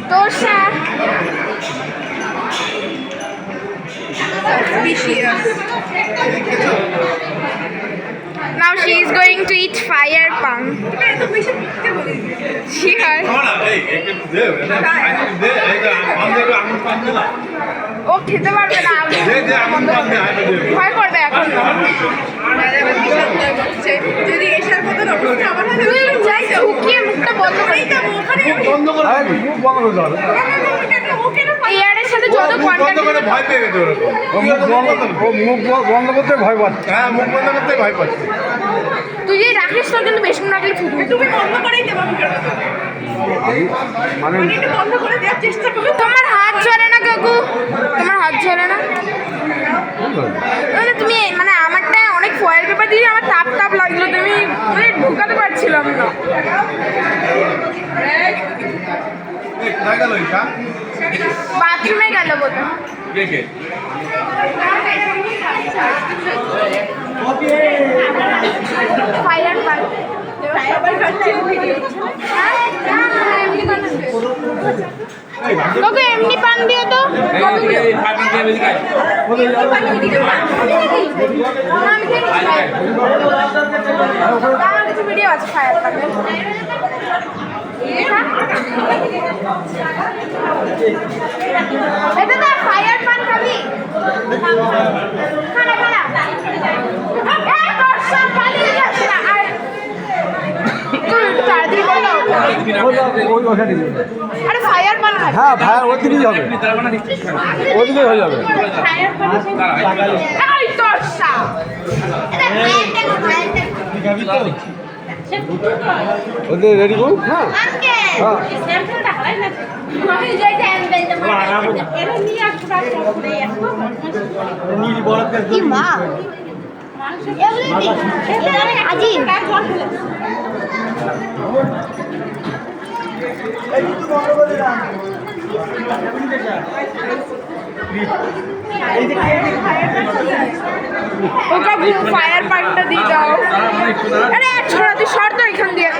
Tosha. Now she is going to eat fire pan. Sure. ও খেতে পারবে না, ভয় করবে এখন। যদি এসার মতো যাই ঢুকিয়ে মুখটা বন্ধ করে এয়ারের সাথে যত ভয় পেয়ে গেছে, মুখ বন্ধ করতে ভয় পাচ্ছে। হ্যাঁ, মুখ বন্ধ করতে ভয় পাচ্ছে। তুই যদি রাখিস তোর কিন্তু বেশি রাখলে ফুটবে। তুমি বন্ধ করেই দেবো, মানে বন্ধ করে দেওয়ার চেষ্টা করবে। তোমার হাত ঝরে না কাকু, তোমার হাত ঝরে না? তুমি মানে আমারটা অনেক ফয়েল পেপার দিয়ে আমার তাপ তাপ লাগলো, তুমি মানে ঢুকাতে পারছিলাম না। বাথরুমে গেল বোধহয়। ফায়ার পান তোকে এমনি পান দিও তো, কিছু ভিডিও আছে ফায়ার পান। এটা তো ফায়ার পান খাবি, খানা খানা আরে ফায়ার পান। হ্যাঁ, ফায়ার ওই দিকেই হবে, ওই দিকেই হয়ে যাবে। ওদের রেডি করুন। হ্যাঁ ওকে ফায়ার পানটা দিয়ে দাও। আরে ছোড়া তুই সর তো এখান দিয়ে।